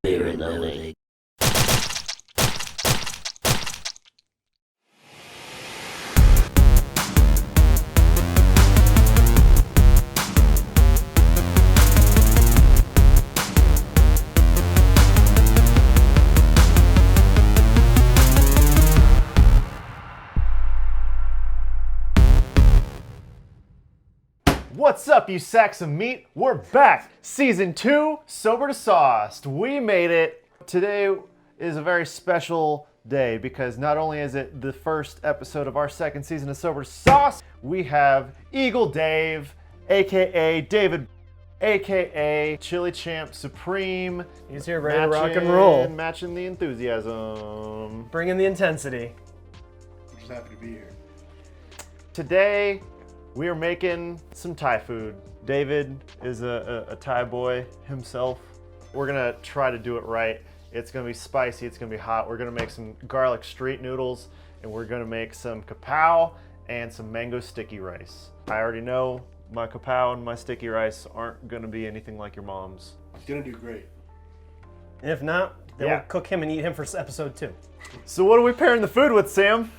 Favorite loading. What's up, you sacks of meat? We're back. Season 2, Sober to Sauced. We made it. Today is a very special day because not only is it the first episode of our second season of Sober to Sauced, we have Eagle Dave, aka David, aka Chili Champ Supreme. He's here ready to rock and roll. Matching the enthusiasm. Bringing the intensity. I'm just happy to be here. Today, we are making some Thai food. David is a Thai boy himself. We're gonna try to do it right. It's gonna be spicy, it's gonna be hot. We're gonna make some garlic street noodles, and we're gonna make some krapow and some mango sticky rice. I already know my krapow and my sticky rice aren't gonna be anything like your mom's. He's gonna do great. And if not, then Yeah. we'll cook him and eat him for episode 2. So what are we pairing the food with, Sam?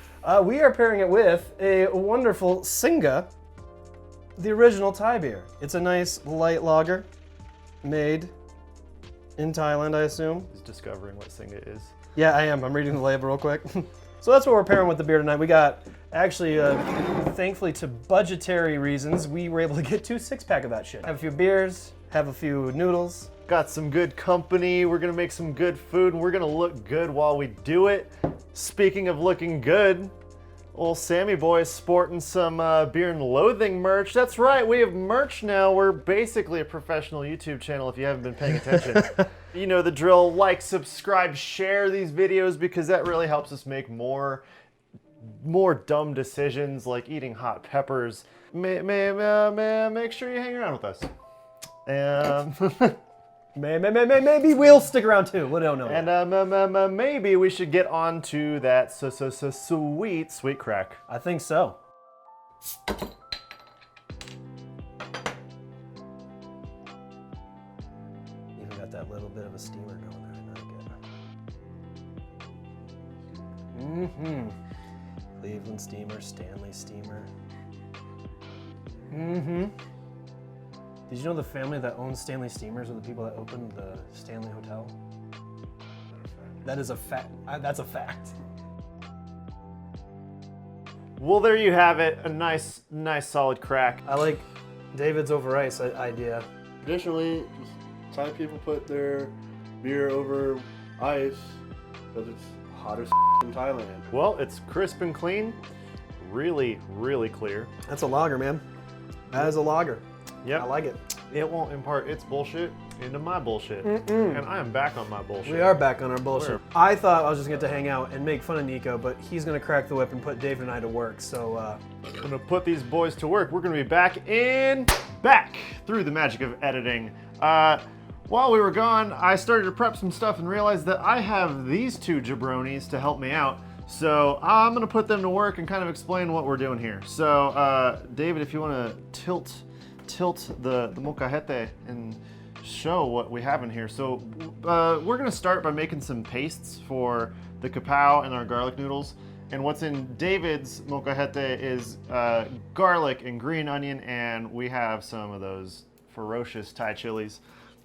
We are pairing it with a wonderful Singha, the original Thai beer. It's a nice light lager made in Thailand, I assume. He's discovering what Singha is. Yeah, I am. I'm reading the label real quick. So that's what we're pairing with the beer tonight. We got, actually, thankfully to budgetary reasons, we were able to get 2 6-pack of that shit. Have a few beers, have a few noodles. Got some good company. We're gonna make some good food, and we're gonna look good while we do it. Speaking of looking good, old Sammy boy is sporting some Beer and Loathing merch. That's right, we have merch now. We're basically a professional YouTube channel if you haven't been paying attention. You know the drill. Like, subscribe, share these videos because that really helps us make more dumb decisions like eating hot peppers. Make sure you hang around with us. And Maybe we'll stick around too. We don't know. And maybe we should get on to that sweet crack. I think so. Even got that little bit of a steamer going there. I like it. Cleveland steamer, Stanley steamer. Did you know the family that owns Stanley Steamers are the people that opened the Stanley Hotel? That is a fact. That's a fact. Well, there you have it. A nice solid crack. I like David's over ice idea. Traditionally, Thai people put their beer over ice because it's hot as in Thailand. Well, it's crisp and clean. Really, really clear. That's a lager, man. That is a lager. Yep. I like it. It won't impart its bullshit into my bullshit. And I am back on my bullshit. We are back on our bullshit. Where? I thought I was just going to hang out and make fun of Nico, but he's going to crack the whip and put David and I to work. So, I'm gonna put these boys to work. We're gonna be back through the magic of editing. While we were gone, I started to prep some stuff and realized that I have these 2 jabronis to help me out. So I'm gonna put them to work and kind of explain what we're doing here. So David, if you wanna tilt the molcajete and show what we have in here. So we're gonna start by making some pastes for the krapow and our garlic noodles. And what's in David's molcajete is garlic and green onion, and we have some of those ferocious Thai chilies.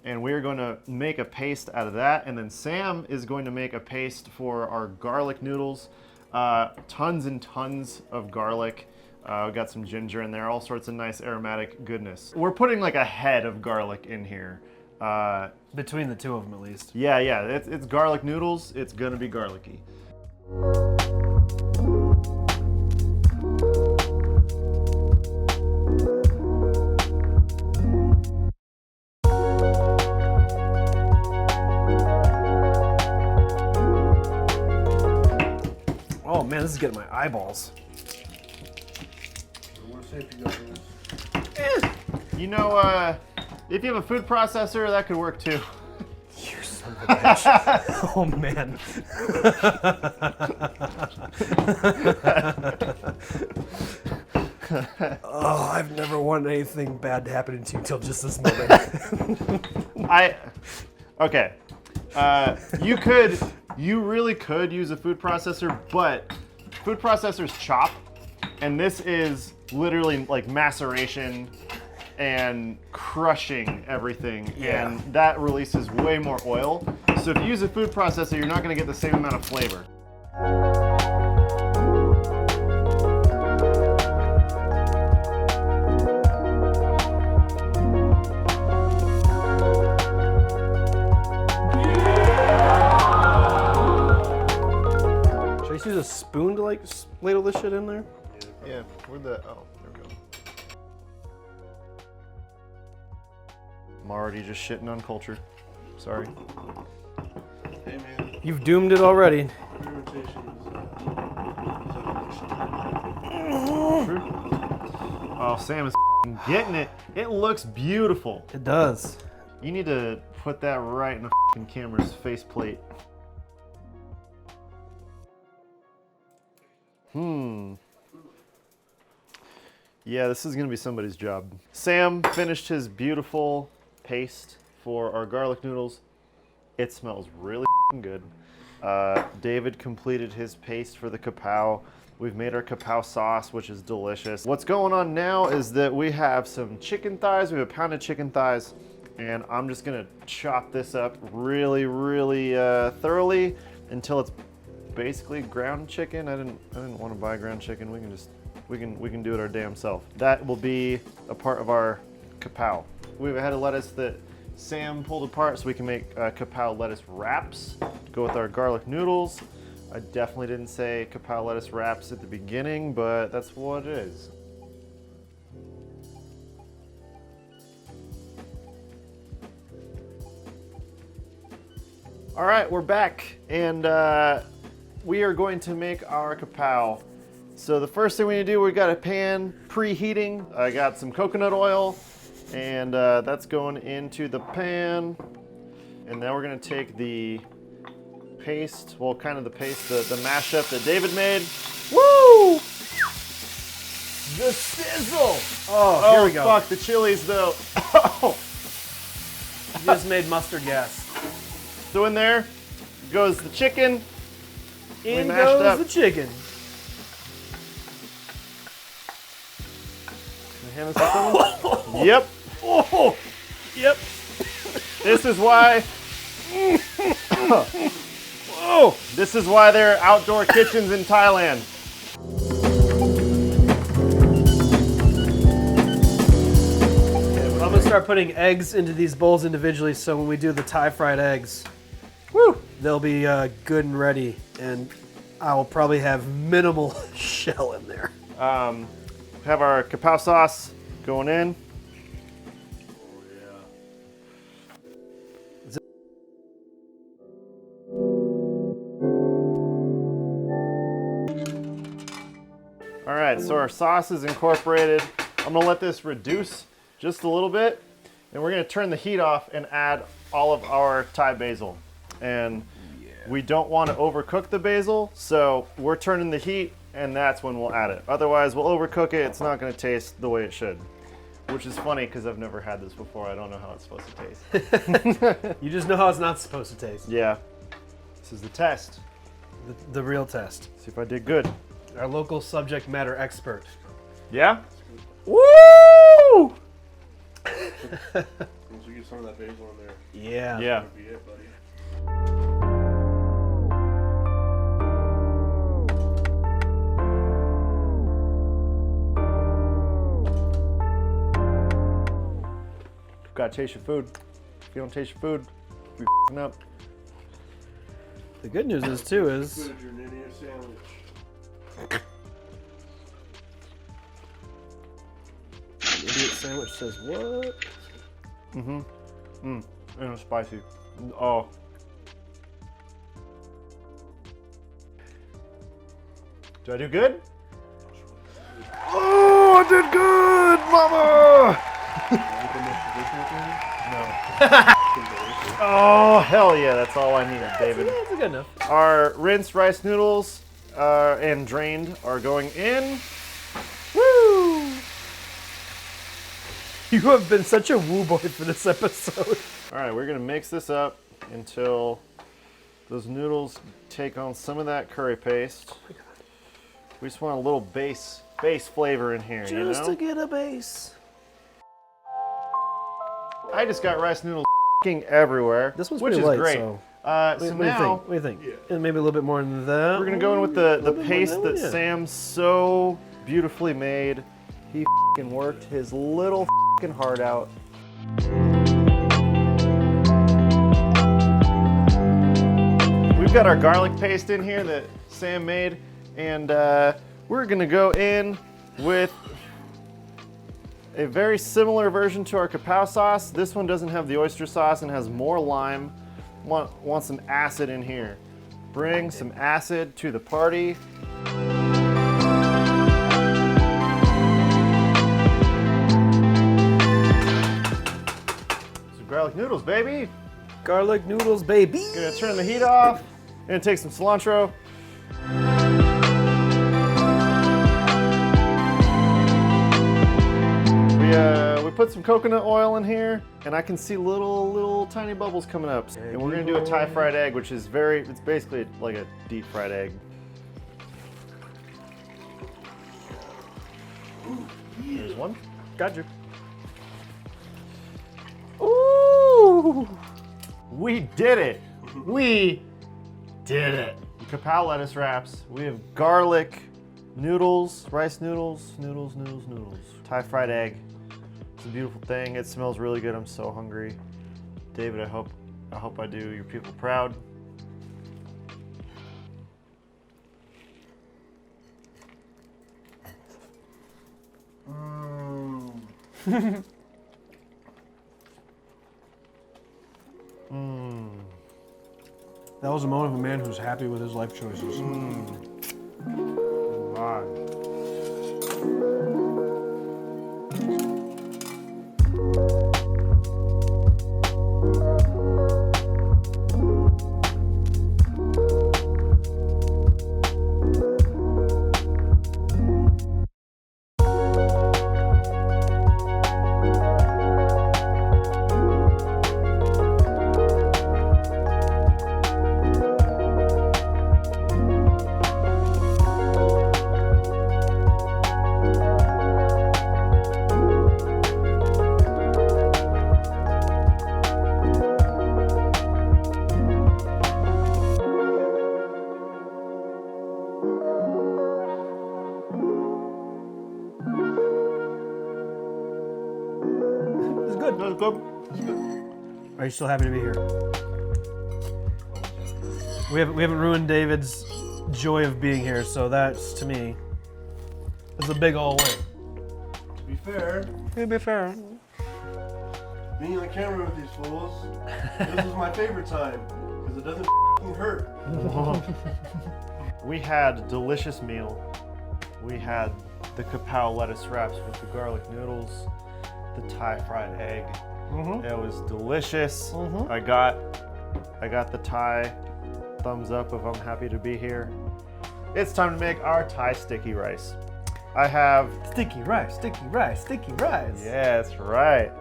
And we're going to make a paste out of that. And then Sam is going to make a paste for our garlic noodles. Tons and tons of garlic. We got some ginger in there, all sorts of nice aromatic goodness. We're putting like a head of garlic in here. between the 2 of them at least. Yeah, it's garlic noodles. It's gonna be garlicky. Oh man, this is getting my eyeballs. You know, if you have a food processor, that could work too. You son of a bitch. Oh man. Oh, I've never wanted anything bad to happen to you until just this moment. Okay. You really could use a food processor, but food processors chop, and this is literally like maceration and crushing everything, and that releases way more oil. So if you use a food processor, you're not gonna get the same amount of flavor. Should I just use a spoon to like ladle this shit in there? Yeah, where'd the, oh, there we go. I'm already just shitting on culture. Sorry. Hey man, You've doomed it already. fermentation Oh, Sam is getting it. It looks beautiful. It does. You need to put that right in the camera's faceplate. Yeah, this is gonna be somebody's job. Sam finished his beautiful paste for our garlic noodles. It smells really good. David completed his paste for the krapow. We've made our krapow sauce, which is delicious. What's going on now is that we have some chicken thighs. We have a pound of chicken thighs, and I'm just gonna chop this up really, really thoroughly until it's basically ground chicken. I didn't want to buy ground chicken. We can do it our damn self. That will be a part of our krapow. We have a head of lettuce that Sam pulled apart so we can make krapow lettuce wraps to go with our garlic noodles. I definitely didn't say krapow lettuce wraps at the beginning, but that's what it is. All right, we're back, and we are going to make our krapow. So the first thing we need to do, we got a pan preheating. I got some coconut oil, and that's going into the pan. And then we're gonna take the paste, well, kind of the paste, the mashup that David made. Woo! The sizzle! Oh, here we go. Fuck, the chilies though. You just made mustard gas. So in there goes the chicken. In mashed goes up. the chicken. Can you hand this to someone? Yep. Oh, yep. This is why. Oh, This is why there are outdoor kitchens in Thailand. I'm gonna start putting eggs into these bowls individually, so when we do the Thai fried eggs, Woo! they'll be good and ready, and I will probably have minimal shell in there. Have our krapow sauce going in. All right, so our sauce is incorporated. I'm gonna let this reduce just a little bit, and we're gonna turn the heat off and add all of our Thai basil. And we don't want to overcook the basil, so we're turning the heat, and that's when we'll add it. Otherwise, we'll overcook it. It's not gonna taste the way it should, which is funny because I've never had this before. I don't know how it's supposed to taste. You just know how it's not supposed to taste. Yeah, this is the test. The real test. See if I did good. Our local subject matter expert. Yeah? Woo! Once we get some of that basil in there, Yeah. Yeah. that'll be it, buddy. Gotta taste your food. If you don't taste your food, you're f***ing up. The good news is too is Good, you're an idiot sandwich. idiot sandwich says what? And it's spicy. Oh. Do I do good? Oh, I did good, mama! Oh, hell yeah, that's all I needed, David. That's good enough. Our rinsed rice noodles and drained are going in. Woo! You have been such a woo boy for this episode. All right, we're gonna mix this up until Those noodles take on some of that curry paste. Oh my God. We just want a little base flavor in here, you know? Just to get a base. I just got rice noodles everywhere, This one's which pretty is light, great. so. So What do you now think? What do you think? Yeah. And maybe a little bit more than that. we're gonna go in with the bit more paste than that that, yeah. Sam so beautifully made. He worked his little heart out. We've got our garlic paste in here that Sam made, and we're gonna go in with a very similar version to our krapow sauce. This one doesn't have the oyster sauce and has more lime. Want some acid in here. Bring some acid to the party. Some garlic noodles, baby. Garlic noodles, baby. Gonna turn the heat off. Gonna take some cilantro. We put some coconut oil in here, and I can see little tiny bubbles coming up. And we're gonna do a Thai fried egg, which is it's basically like a deep fried egg. There's one. Got you. Ooh! We did it! We did it! Krapow lettuce wraps. We have garlic noodles, rice noodles, noodles. Thai fried egg. It's a beautiful thing. It smells really good. I'm so hungry. David, I hope I do your people proud. That was a moment of a man who's happy with his life choices. Wow. It's good. That's good. Are you still happy to be here? We haven't ruined David's joy of being here, so that's, to me, is a big all win. To be fair, To be fair. being on camera with these fools, this is my favorite time because it doesn't hurt. We had a delicious meal. We had the krapow lettuce wraps with the garlic noodles, the Thai fried egg. It was delicious. I got the Thai thumbs up of I'm happy to be here. It's time to make our Thai sticky rice. I have Sticky rice, sticky rice, sticky rice. Yeah, that's right.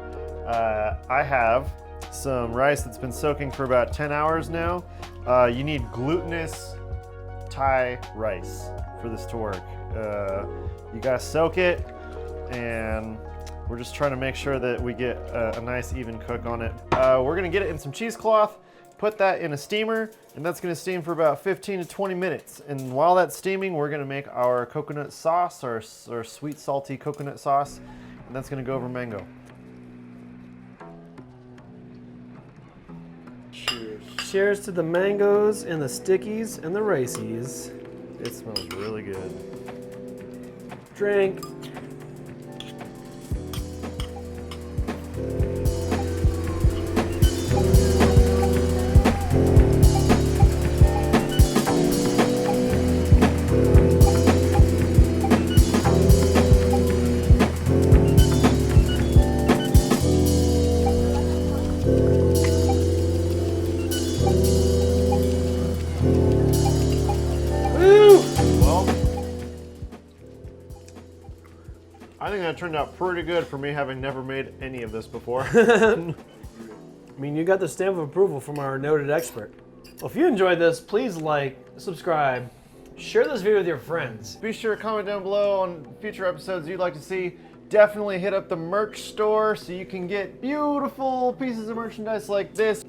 I have some rice that's been soaking for about 10 hours now. You need glutinous Thai rice for this to work. You gotta soak it, and we're just trying to make sure that we get a nice even cook on it. We're gonna get it in some cheesecloth, put that in a steamer, and that's gonna steam for about 15 to 20 minutes. And while that's steaming, we're gonna make our coconut sauce, our sweet salty coconut sauce, and that's gonna go over mango. Cheers. Cheers to the mangoes and the stickies and the racies. It smells really good. Drink. Well, I think that turned out pretty good for me having never made any of this before. I mean, you got the stamp of approval from our noted expert. Well, if you enjoyed this, please like, subscribe, share this video with your friends. Be sure to comment down below on future episodes you'd like to see. Definitely hit up the merch store so you can get beautiful pieces of merchandise like this.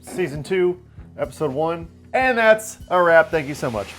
Season 2, Episode 1. And that's a wrap. Thank you so much.